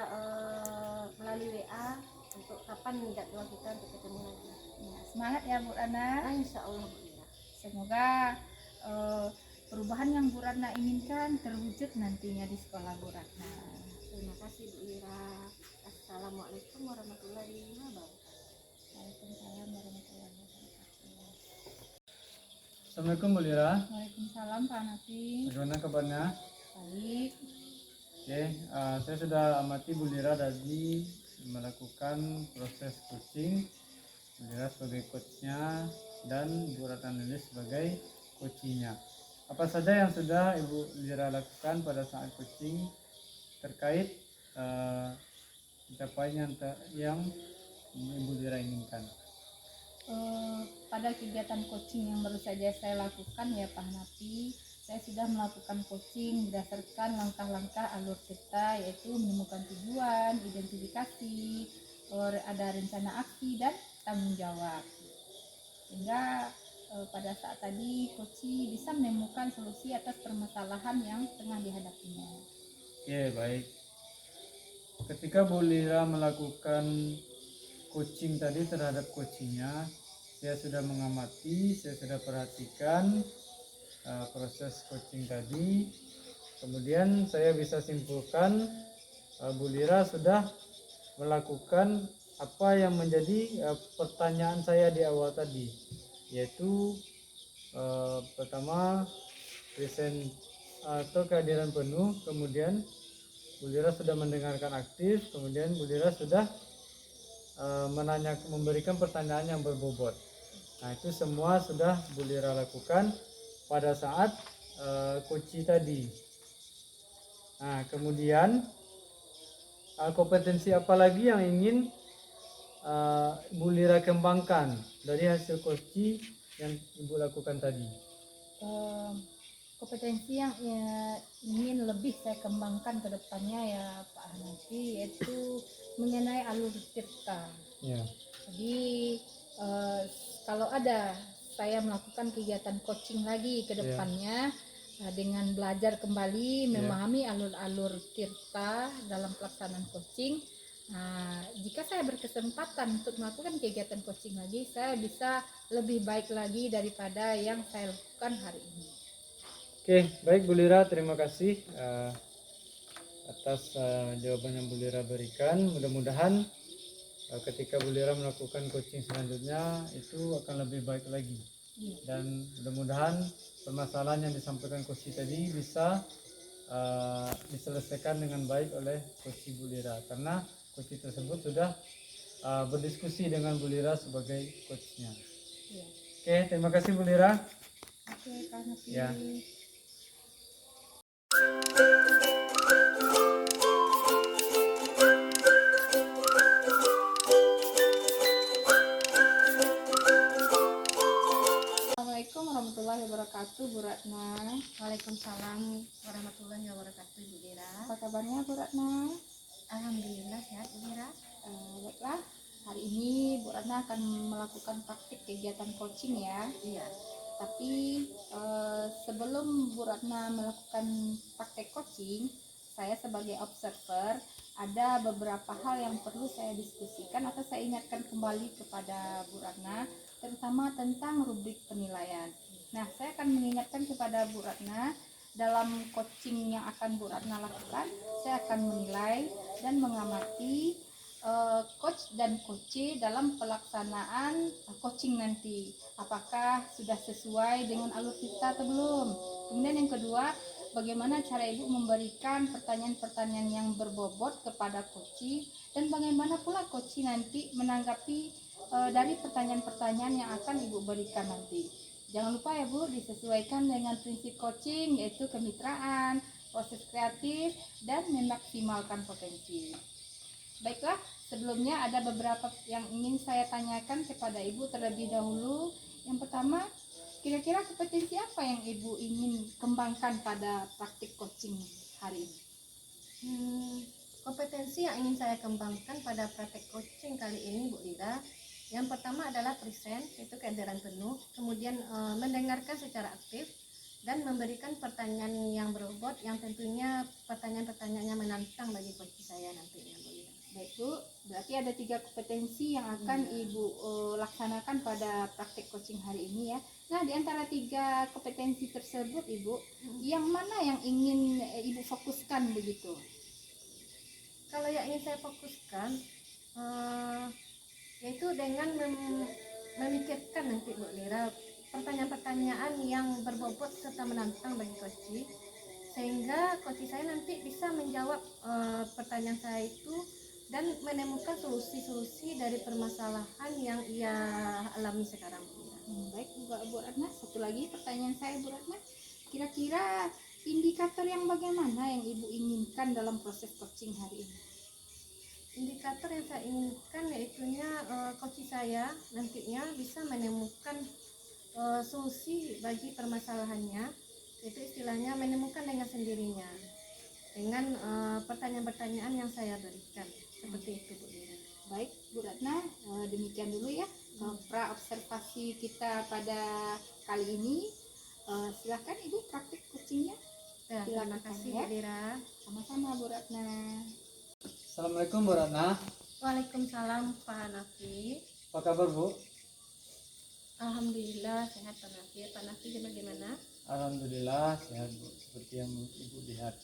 melalui WA untuk kapan jadwal kita untuk ketemu lagi. Ya, semangat ya Bu Ratna. Insya Allah Bu Lira. Semoga perubahan yang Bu Ratna inginkan terwujud nantinya di sekolah Bu Ratna. Terima kasih Bu Lira. Assalamualaikum warahmatullahi wabarakatuh. Waalaikumsalam warahmatullahi wabarakatuh. Assalamualaikum Bu Lira. Waalaikumsalam Pak Nafi. Bagaimana kabarnya? Baik. Oke, saya sudah amati Bu Lira tadi melakukan proses coaching. Bu Lira sebagai coachnya dan Bu Ratna Lilis sebagai coachingnya. Apa saja yang sudah Ibu Lira lakukan pada saat coaching terkait pencapaian yang Ibu Lira inginkan? Pada kegiatan coaching yang baru saja saya lakukan ya Pak Hanafi, saya sudah melakukan coaching berdasarkan langkah-langkah alur cerita, yaitu menemukan tujuan, identifikasi, ada rencana aksi dan tanggung jawab. Sehingga pada saat tadi coach bisa menemukan solusi atas permasalahan yang tengah dihadapinya. Oke, baik. Ketika Bu Lira melakukan coaching tadi terhadap coachingnya, saya sudah mengamati, saya sudah perhatikan proses coaching tadi. Kemudian saya bisa simpulkan Bu Lira sudah melakukan apa yang menjadi pertanyaan saya di awal tadi, yaitu pertama present atau kehadiran penuh, kemudian Bu Lira sudah mendengarkan aktif, kemudian Bu Lira sudah memberikan pertanyaan yang berbobot. Nah, itu semua sudah Bu Lira lakukan pada saat coaching tadi. Nah, kemudian kompetensi apa lagi yang ingin Bu Lira kembangkan dari hasil coaching yang Ibu lakukan tadi? Kompetensi yang ingin lebih saya kembangkan ke depannya ya Pak Hanafi, yaitu mengenai alur cerita. Ya. Jadi kalau ada saya melakukan kegiatan coaching lagi ke depannya, dengan belajar kembali memahami alur-alur cerita dalam pelaksanaan coaching. Nah, jika saya berkesempatan untuk melakukan kegiatan coaching lagi, saya bisa lebih baik lagi daripada yang saya lakukan hari ini. Oke, baik Bu Lira, terima kasih atas jawaban yang Bu Lira berikan. Mudah-mudahan ketika Bu Lira melakukan coaching selanjutnya itu akan lebih baik lagi. Dan mudah-mudahan permasalahan yang disampaikan coach tadi bisa diselesaikan dengan baik oleh coach Bu Lira, karena coach tersebut sudah berdiskusi dengan Bu Lira sebagai coachnya. Oke, terima kasih Bu Lira. Oke, Kak Hanafi. Ya. Assalamualaikum warahmatullahi wabarakatuh, Bu Ratna. Waalaikumsalam warahmatullahi wabarakatuh, Bu Lira. Apa kabarnya Bu Ratna? Alhamdulillah sehat, Bu Lira. Baiklah, hari ini Bu Ratna akan melakukan praktik kegiatan coaching ya. Iya. Tapi sebelum Bu Ratna melakukan praktek coaching, saya sebagai observer ada beberapa hal yang perlu saya diskusikan atau saya ingatkan kembali kepada Bu Ratna, terutama tentang rubrik penilaian. Nah, saya akan mengingatkan kepada Bu Ratna, dalam coaching yang akan Bu Ratna lakukan, saya akan menilai dan mengamati coach dan coach dalam pelaksanaan coaching nanti, apakah sudah sesuai dengan alur kita atau belum. Kemudian yang kedua, bagaimana cara Ibu memberikan pertanyaan-pertanyaan yang berbobot kepada coach, dan bagaimana pula coach nanti menanggapi dari pertanyaan-pertanyaan yang akan Ibu berikan nanti. Jangan lupa ya Bu, disesuaikan dengan prinsip coaching, yaitu kemitraan, proses kreatif, dan memaksimalkan potensi. Baiklah, sebelumnya ada beberapa yang ingin saya tanyakan kepada Ibu terlebih dahulu. Yang pertama, kira-kira kompetensi apa yang Ibu ingin kembangkan pada praktik coaching hari ini? Kompetensi yang ingin saya kembangkan pada praktek coaching kali ini, Bu Lira, yang pertama adalah present, itu kehadiran penuh, kemudian mendengarkan secara aktif, dan memberikan pertanyaan yang berbobot, yang tentunya pertanyaan-pertanyaannya menantang bagi coach saya nantinya, Bu Lira. Baik Bu, berarti ada 3 kompetensi yang akan Ibu laksanakan pada praktek coaching hari ini ya. Nah, di antara 3 kompetensi tersebut Ibu, yang mana yang ingin Ibu fokuskan begitu? Kalau yang ingin saya fokuskan, yaitu dengan memikirkan nanti, Bu Lira, pertanyaan-pertanyaan yang berbobot serta menantang bagi coach, sehingga coach saya nanti bisa menjawab pertanyaan saya itu dan menemukan solusi-solusi dari permasalahan yang ia alami sekarang. Baik Bu Ratna, satu lagi pertanyaan saya Bu Ratna, kira-kira indikator yang bagaimana yang Ibu inginkan dalam proses coaching hari ini? Indikator yang saya inginkan yaitunya coach saya nantinya bisa menemukan solusi bagi permasalahannya, itu istilahnya menemukan dengan sendirinya dengan pertanyaan-pertanyaan yang saya berikan, seperti itu Bu Lira. Baik Bu Ratna, demikian dulu ya pra observasi kita pada kali ini. Silakan Ibu praktik coachingnya. Ya, terima Silakan, kasih ya. Bu Lira. Sama-sama Bu Ratna. Assalamualaikum Bu Ratna. Waalaikumsalam Pak Hanafi. Apa kabar Bu? Alhamdulillah sehat Pak Hanafi. Pak Hanafi bagaimana? Alhamdulillah sehat Bu, seperti yang Ibu lihat.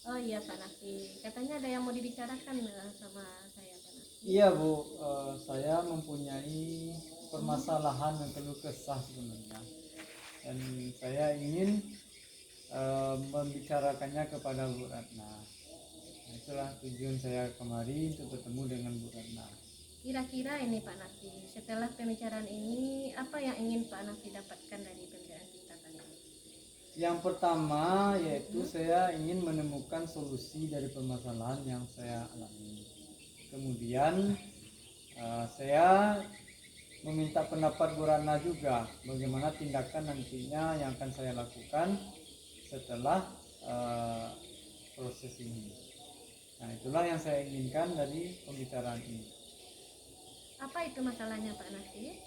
Oh iya Pak Hanafi, katanya ada yang mau dibicarakan sama saya Pak Hanafi. Iya Bu, saya mempunyai permasalahan yang keluh kesah sebenarnya, dan saya ingin membicarakannya kepada Bu Ratna. Nah, itulah tujuan saya kemari untuk bertemu dengan Bu Ratna. Kira-kira ini Pak Hanafi, setelah pembicaraan ini apa yang ingin Pak Hanafi dapatkan dari pembicaraan kita kali ini? Yang pertama yaitu saya ingin menemukan solusi dari permasalahan yang saya alami. Kemudian saya meminta pendapat Bu Ratna juga bagaimana tindakan nantinya yang akan saya lakukan setelah proses ini. Nah, itulah yang saya inginkan dari pembicaraan ini. Apa itu masalahnya Pak Hanafi?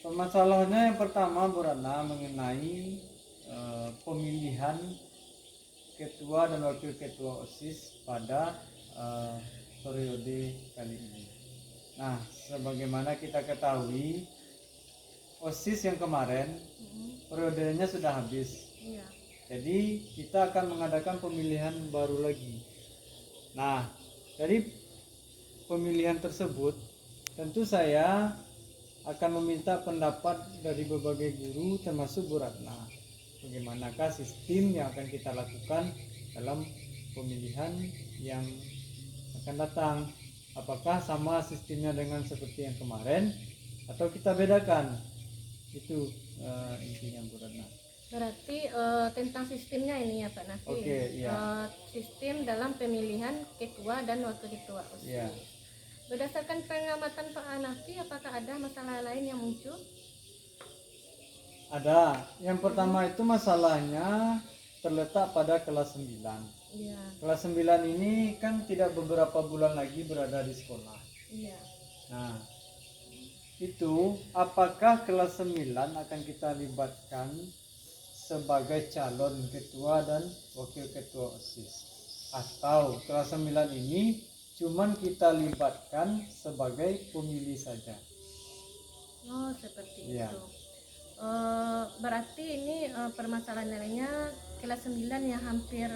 Permasalahannya yang pertama Bu Ratna mengenai pemilihan ketua dan wakil ketua OSIS pada periode kali ini. Nah, sebagaimana kita ketahui, OSIS yang kemarin periodenya sudah habis. Iya. Jadi kita akan mengadakan pemilihan baru lagi. Nah, dari pemilihan tersebut tentu saya akan meminta pendapat dari berbagai guru termasuk Bu Ratna. Bagaimanakah sistem yang akan kita lakukan dalam pemilihan yang akan datang? Apakah sama sistemnya dengan seperti yang kemarin atau kita bedakan? Itu intinya Bu Ratna. Berarti tentang sistemnya ini ya Pak Hanafi. Oke, iya. Sistem dalam pemilihan ketua dan wakil ketua OSIS. Iya. Berdasarkan pengamatan Pak Hanafi, apakah ada masalah lain yang muncul? Ada. Yang pertama itu masalahnya terletak pada kelas 9. Iya. Kelas 9 ini kan tidak beberapa bulan lagi berada di sekolah. Iya. Nah, itu apakah kelas 9 akan kita libatkan sebagai calon ketua dan wakil ketua OSIS, atau kelas 9 ini cuman kita libatkan sebagai pemilih saja? Oh, seperti Iya. itu. Berarti ini permasalahan lainnya kelas 9 yang hampir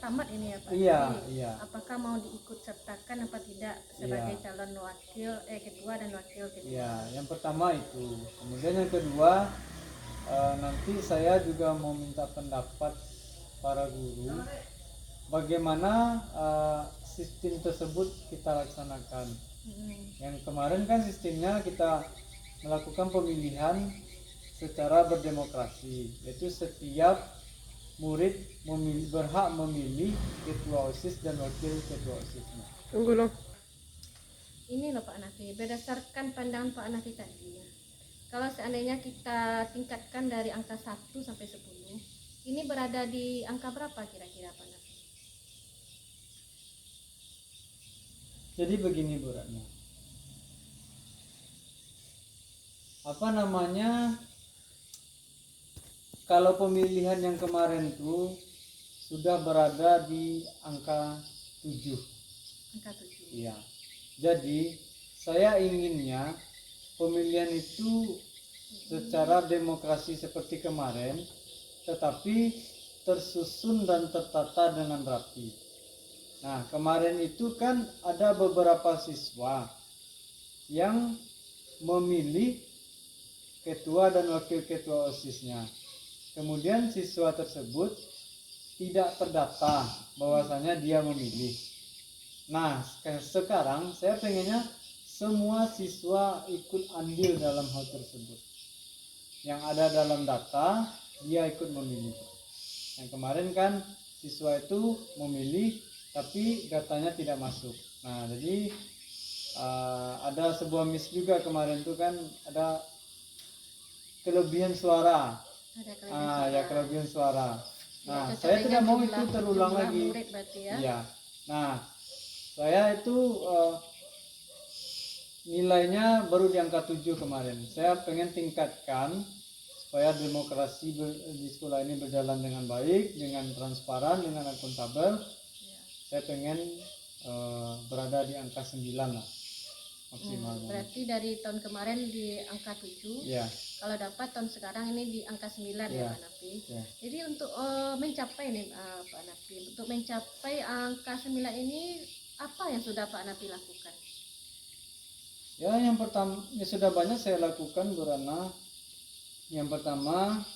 tamat ini ya Pak. Iya, Jadi, iya. apakah mau diikut sertakan apa tidak sebagai calon wakil ketua dan wakil ketua? Ya, yang pertama itu. Kemudian yang kedua, nanti saya juga mau minta pendapat para guru bagaimana sistem tersebut kita laksanakan. Yang kemarin kan sistemnya kita melakukan pemilihan secara berdemokrasi, yaitu setiap murid berhak memilih ketua OSIS dan wakil ketua OSISnya. Tunggu loh. Ini loh Pak Hanafi, berdasarkan pandangan Pak Hanafi tadi ya. Kalau seandainya kita tingkatkan dari angka 1 sampai 10, ini berada di angka berapa kira-kira Pak Hanafi? Jadi begini Bu Ratna, apa namanya, kalau pemilihan yang kemarin tuh sudah berada di angka 7. Angka 7. Iya. Jadi saya inginnya pemilihan itu secara demokrasi seperti kemarin, tetapi tersusun dan tertata dengan rapi. Nah, kemarin itu kan ada beberapa siswa yang memilih ketua dan wakil ketua OSISnya. Kemudian siswa tersebut tidak terdata bahwasanya dia memilih. Nah, sekarang saya pengennya semua siswa ikut andil dalam hal tersebut. yang ada dalam data dia ikut memilih. Yang kemarin kan siswa itu memilih tapi datanya tidak masuk. Nah, jadi ada sebuah miss juga kemarin tuh kan, ada kelebihan suara. Ada kelebihan Ya kelebihan suara. Nah, Ya, saya tidak mau itu jumlah- terulang jumlah lagi. murid berarti ya. Iya. Nah, saya itu nilainya baru di angka 7 kemarin. Saya pengen tingkatkan supaya demokrasi di sekolah ini berjalan dengan baik, dengan transparan, dengan akuntabel. Ya. Saya pengen berada di angka 9 lah maksimal. Berarti dari tahun kemarin di angka 7. Ya, Kalau dapat tahun sekarang ini di angka 9 ya Ya. Pak Nafi. ya. Jadi untuk mencapai nih Pak Nafi, untuk mencapai angka 9 ini apa yang sudah Pak Nafi lakukan? Ya, yang pertama ya sudah banyak saya lakukan, Bu Rana. Yang pertama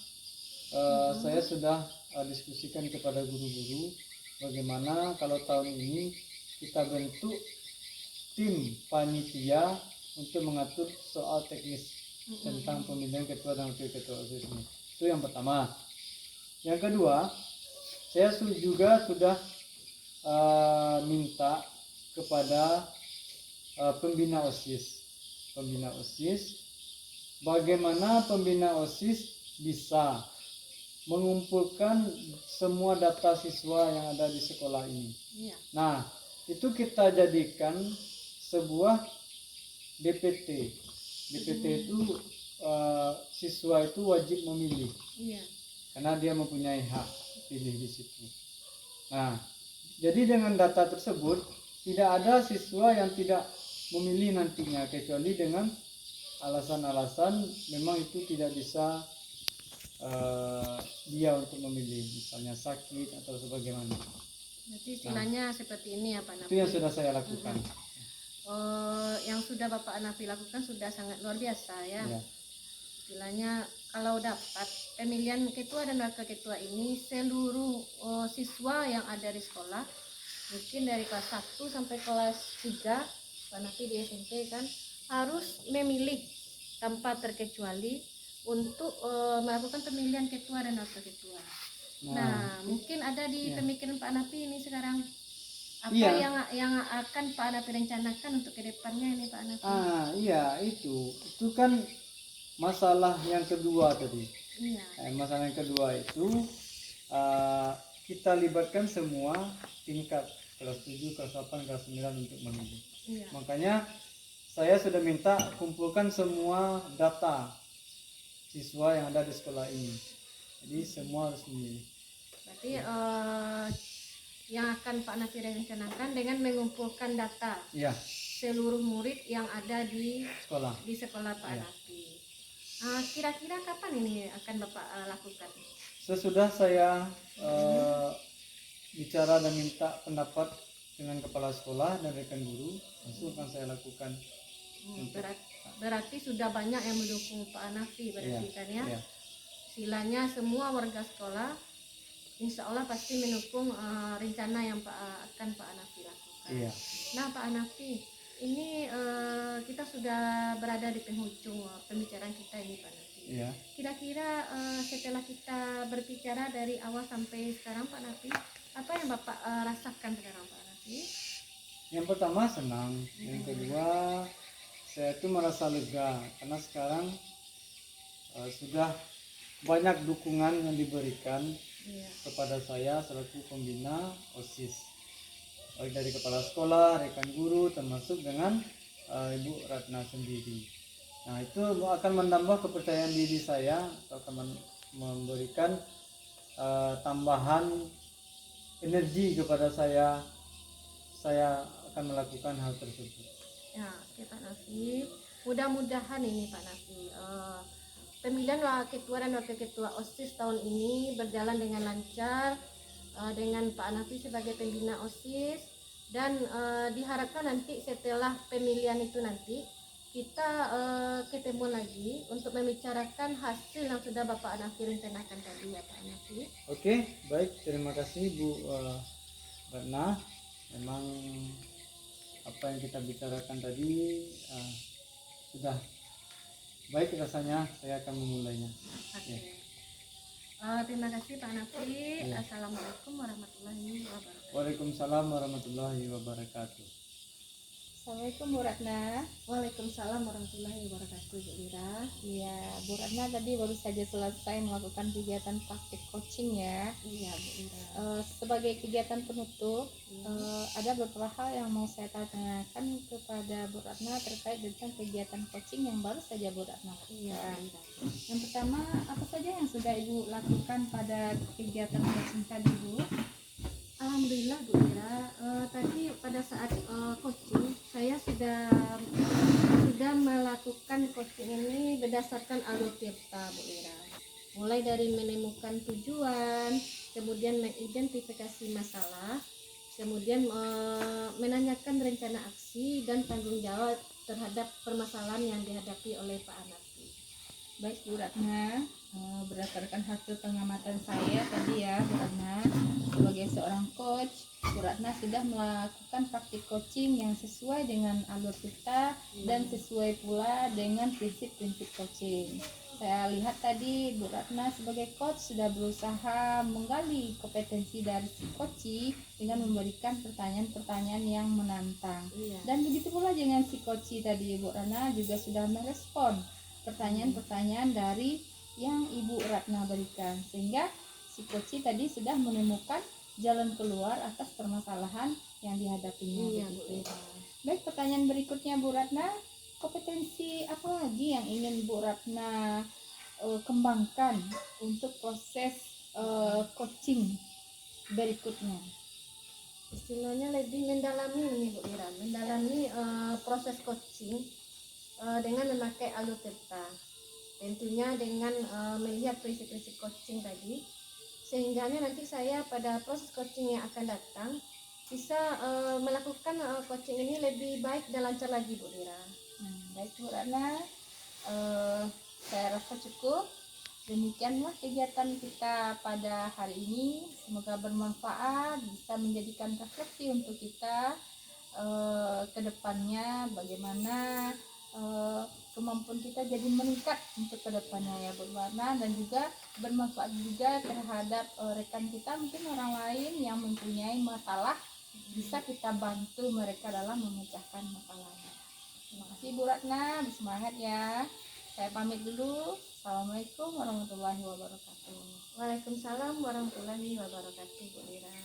saya sudah diskusikan kepada guru-guru bagaimana kalau tahun ini kita bentuk tim panitia untuk mengatur soal teknis tentang pemilihan ketua dan wakil ketua OSIS ini. Itu yang pertama. Yang kedua, saya juga sudah minta kepada pembina OSIS, bagaimana pembina OSIS bisa mengumpulkan semua data siswa yang ada di sekolah ini. Iya. Nah, itu kita jadikan sebuah DPT. DPT itu siswa itu wajib memilih Iya. karena dia mempunyai hak pilih di situ. Nah, jadi dengan data tersebut tidak ada siswa yang tidak memilih nantinya kecuali dengan alasan-alasan memang itu tidak bisa dia untuk memilih, misalnya sakit atau sebagaimana. Berarti istilahnya seperti ini ya Pak Nafi. Itu yang sudah saya lakukan. Yang sudah Bapak Nafi lakukan sudah sangat luar biasa ya. Ya. Istilahnya kalau dapat pemilihan ketua dan wakil ketua ini seluruh siswa yang ada di sekolah, mungkin dari kelas 1 sampai kelas 3, Pak Nafi di SMP kan harus memilih tanpa terkecuali untuk melakukan pemilihan ketua dan wakil ketua. Nah, mungkin ada di pemikiran Pak Nafi ini sekarang apa yang akan Pak Nafi rencanakan untuk kedepannya ini Pak Nafi? Iya, itu kan masalah yang kedua tadi. Iya. Masalah yang kedua itu kita libatkan semua tingkat kelas 7, kelas 8, kelas 9 untuk memilih. Iya. Makanya saya sudah minta kumpulkan semua data siswa yang ada di sekolah ini. Jadi semua harus memilih. Berarti yang akan Pak Nafi rencanakan dengan mengumpulkan data Iya, seluruh murid yang ada di sekolah. Pak Iya. Nafi. Kira-kira kapan ini akan Bapak lakukan? Sesudah saya bicara dan minta pendapat dengan kepala sekolah dan rekan guru, langsung akan saya lakukan. Berarti sudah banyak yang mendukung Pak Nafi berarti kan ya? Iya. Istilahnya semua warga sekolah insya Allah pasti mendukung rencana yang akan Pak Nafi lakukan. Iya. Nah Pak Nafi, ini kita sudah berada di penghujung pembicaraan kita ini Pak Nafi. Iya. Kira-kira setelah kita berbicara dari awal sampai sekarang Pak Nafi, apa yang Bapak rasakan sekarang Pak Nafi? Yang pertama senang, yang kedua saya itu merasa lega karena sekarang sudah banyak dukungan yang diberikan kepada saya selaku pembina OSIS, baik dari kepala sekolah, rekan guru, termasuk dengan Ibu Ratna sendiri. Nah, itu akan menambah kepercayaan diri saya, atau akan memberikan tambahan energi kepada saya akan melakukan hal tersebut. Ya, oke Pak Nafi. Mudah-mudahan ini Pak Nafi, pemilihan ketua dan wakil ketua OSIS tahun ini berjalan dengan lancar dengan Pak Nafi sebagai pembina OSIS, dan diharapkan nanti setelah pemilihan itu nanti kita ketemu lagi untuk membicarakan hasil yang sudah Bapak Nafi rencanakan tadi ya Pak Nafi. Oke, baik, terima kasih Bu Ratna. Memang apa yang kita bicarakan tadi sudah Baik, rasanya saya akan memulainya. Oke. Ya. Terima kasih Pak Nafi. Ya. Assalamualaikum warahmatullahi wabarakatuh. Waalaikumsalam warahmatullahi wabarakatuh. Assalamualaikum Bu Ratna. Waalaikumsalam warahmatullahi wabarakatuh, Bu Ira. Iya, Bu Ratna tadi baru saja selesai melakukan kegiatan praktik coaching ya. Iya, Bu Ira. Sebagai kegiatan penutup, ada beberapa hal yang mau saya tanyakan kepada Bu Ratna terkait dengan kegiatan coaching yang baru saja Bu Ratna Iya, lakukan. Bu Ira. Yang pertama, apa saja yang sudah Ibu lakukan pada kegiatan coaching tadi, Bu? Alhamdulillah Bu Ira, tadi pada saat coaching saya sudah melakukan coaching ini berdasarkan alur tirta Bu Ira. Mulai dari menemukan tujuan, kemudian mengidentifikasi masalah, kemudian menanyakan rencana aksi dan tanggung jawab terhadap permasalahan yang dihadapi oleh Pak Anafi. Baik Bu Ratna, berdasarkan hasil pengamatan saya tadi ya Bu Ratna, sebagai seorang coach, Bu Ratna sudah melakukan praktik coaching yang sesuai dengan alur kita dan sesuai pula dengan prinsip-prinsip coaching. Saya lihat tadi Bu Ratna sebagai coach sudah berusaha menggali kompetensi dari si coach dengan memberikan pertanyaan-pertanyaan yang menantang. Iya. Dan begitu pula dengan si coach tadi Bu Ratna juga sudah merespon pertanyaan-pertanyaan dari yang Ibu Ratna berikan, sehingga si coach tadi sudah menemukan jalan keluar atas permasalahan yang dihadapinya. Iya, Bu begitu. Ira. Baik, pertanyaan berikutnya Bu Ratna, kompetensi apa lagi yang ingin Bu Ratna kembangkan untuk proses coaching berikutnya? Istilahnya lebih mendalami ini Bu Ira, mendalami proses coaching dengan memakai alur tirta, tentunya dengan melihat prinsip-prinsip coaching tadi, sehingga nanti saya pada proses coaching yang akan datang bisa melakukan coaching ini lebih baik dan lancar lagi Bu Ira. Baik Bu Ratna, saya rasa cukup. Demikianlah kegiatan kita pada hari ini. Semoga bermanfaat, bisa menjadikan refleksi untuk kita ke depannya, bagaimana kemampuan kita jadi meningkat untuk kedepannya ya Bu Ratna, dan juga bermanfaat juga terhadap rekan kita, mungkin orang lain yang mempunyai masalah, bisa kita bantu mereka dalam memecahkan masalahnya. Terima kasih Bu Ratna, bersemangat ya. Saya pamit dulu. Assalamualaikum warahmatullahi wabarakatuh. Waalaikumsalam warahmatullahi wabarakatuh Bu Ira.